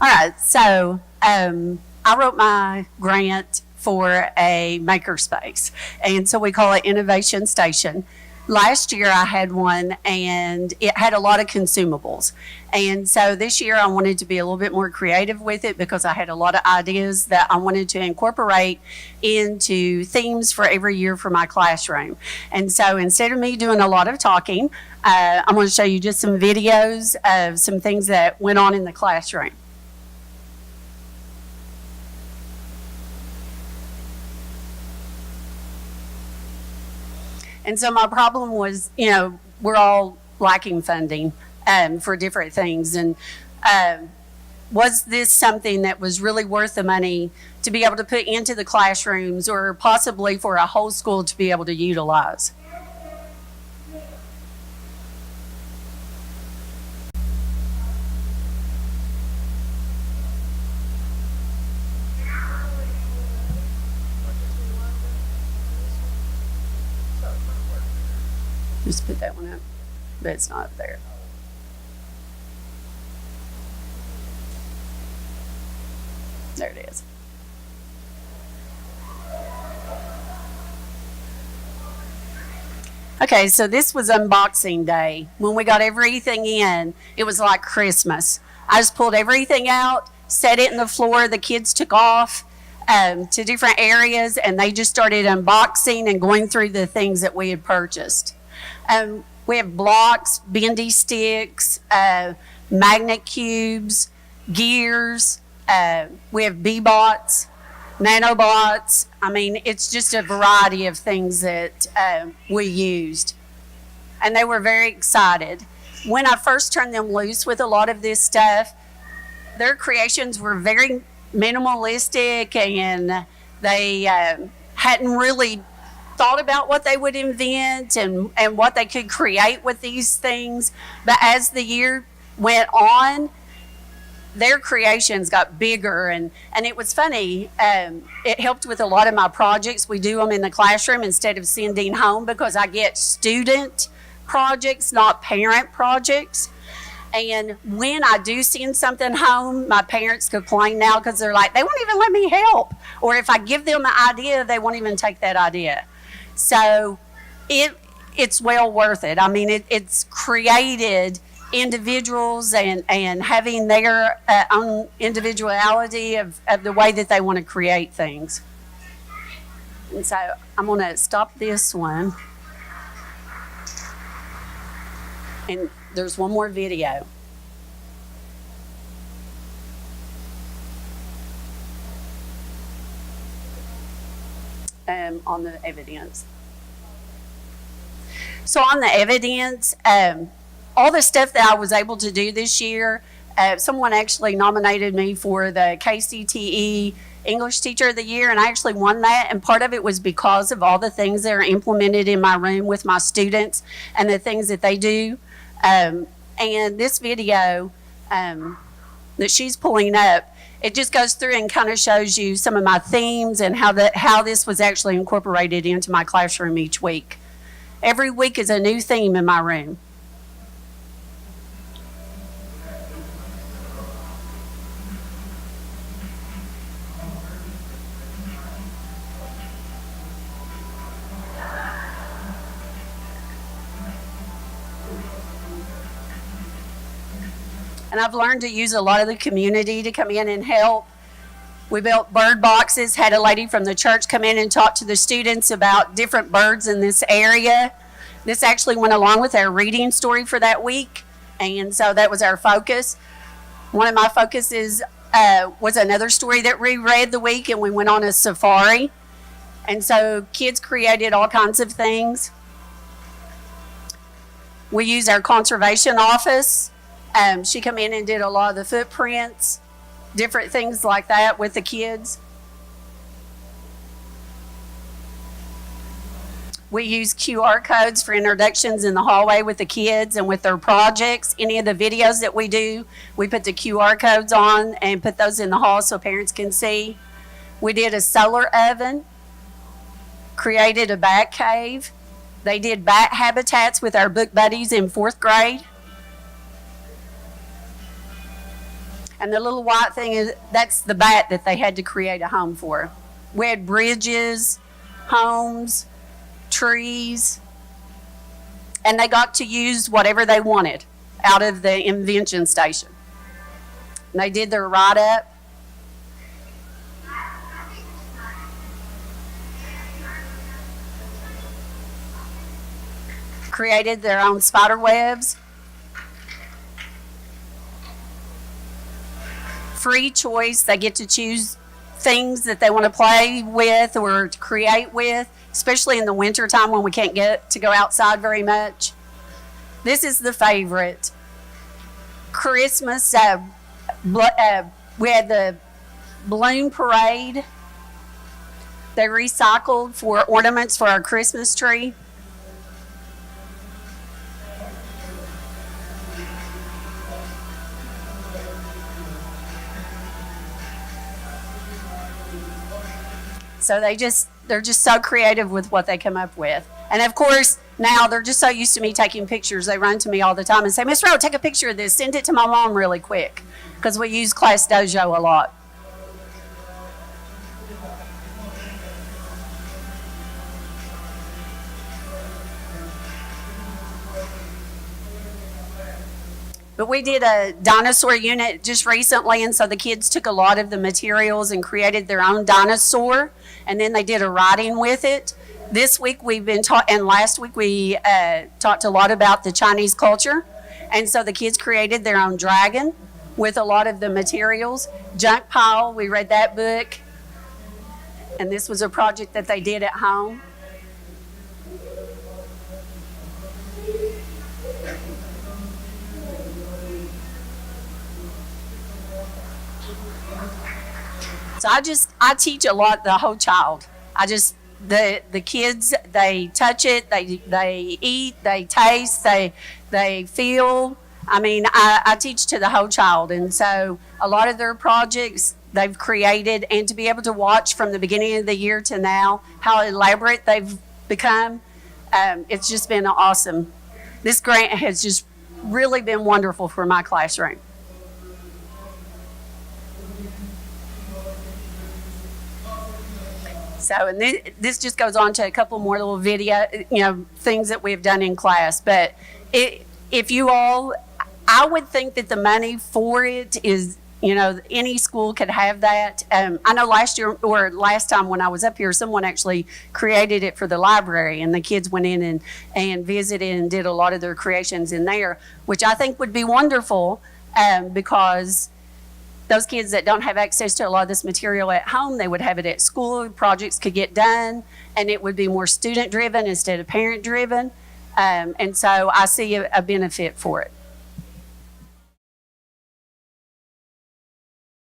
All right, so I wrote my grant for a makerspace, and so we call it Innovation Station. Last year I had one and it had a lot of consumables. And so this year I wanted to be a little bit more creative with it because I had a lot of ideas that I wanted to incorporate into themes for every year for my classroom. And so instead of me doing a lot of talking, I'm going to show you just some videos of some things that went on in the classroom. And so my problem was, we're all lacking funding for different things. And was this something that was really worth the money to be able to put into the classrooms or possibly for a whole school to be able to utilize? Just put that one up, but it's not up there. There it is. Okay, so this was unboxing day. When we got everything in, it was like Christmas. I just pulled everything out, set it in the floor. The kids took off to different areas, and they just started unboxing and going through the things that we had purchased. We have blocks, bendy sticks, magnet cubes, gears. We have B-bots, nanobots. I mean, it's just a variety of things that we used. And they were very excited. When I first turned them loose with a lot of this stuff, their creations were very minimalistic, and they hadn't really thought about what they would invent and what they could create with these things. But as the year went on, their creations got bigger, and it was funny. It helped with a lot of my projects. We do them in the classroom instead of sending home because I get student projects, not parent projects. And when I do send something home, my parents complain now because they're like, they won't even let me help. Or if I give them an idea, they won't even take that idea. So it's well worth it. I mean, it's created individuals and having their own individuality of the way that they want to create things. And so I'm going to stop this one. And there's one more video. On the evidence. So on the evidence, all the stuff that I was able to do this year, someone actually nominated me for the KCTE English Teacher of the Year, and I actually won that. And part of it was because of all the things that are implemented in my room with my students and the things that they do. And this video that she's pulling up, it just goes through and kind of shows you some of my themes and how this was actually incorporated into my classroom each week. Every week is a new theme in my room. And I've learned to use a lot of the community to come in and help. We built bird boxes, had a lady from the church come in and talk to the students about different birds in this area. This actually went along with our reading story for that week, and so that was our focus. One of my focuses was another story that we read the week, and we went on a safari. And so kids created all kinds of things. We use our conservation office. She came in and did a lot of the footprints, different things like that with the kids. We use QR codes for introductions in the hallway with the kids and with their projects. Any of the videos that we do, we put the QR codes on and put those in the hall so parents can see. We did a solar oven, created a bat cave. They did bat habitats with our book buddies in 4th grade. And the little white thing is, that's the bat that they had to create a home for. We had bridges, homes, trees, and they got to use whatever they wanted out of the invention station. And they did their write-up. Created their own spider webs. Free choice. They get to choose things that they want to play with or to create with, especially in the winter time when we can't get to go outside very much. This is the favorite. Christmas, we had the balloon parade. They recycled for ornaments for our Christmas tree. So they're just so creative with what they come up with. And of course, now they're just so used to me taking pictures. They run to me all the time and say, Miss Rowe, take a picture of this. Send it to my mom really quick. Because we use Class Dojo a lot. But we did a dinosaur unit just recently, and so the kids took a lot of the materials and created their own dinosaur, and then they did a writing with it. This week we've been taught, and last week we talked a lot about the Chinese culture, and so the kids created their own dragon with a lot of the materials. Junk Pile, we read that book, and this was a project that they did at home. So I teach a lot the whole child. The kids, they touch it, they eat, they taste, they feel. I mean, I teach to the whole child. And so a lot of their projects they've created, and to be able to watch from the beginning of the year to now how elaborate they've become, it's just been awesome. This grant has just really been wonderful for my classroom. So, and this just goes on to a couple more little video, things that we've done in class. But if you all, I would think that the money for it is, any school could have that. I know last time when I was up here, someone actually created it for the library, and the kids went in and visited and did a lot of their creations in there, which I think would be wonderful because those kids that don't have access to a lot of this material at home, they would have it at school. Projects could get done, and it would be more student-driven instead of parent-driven. And so I see a benefit for it.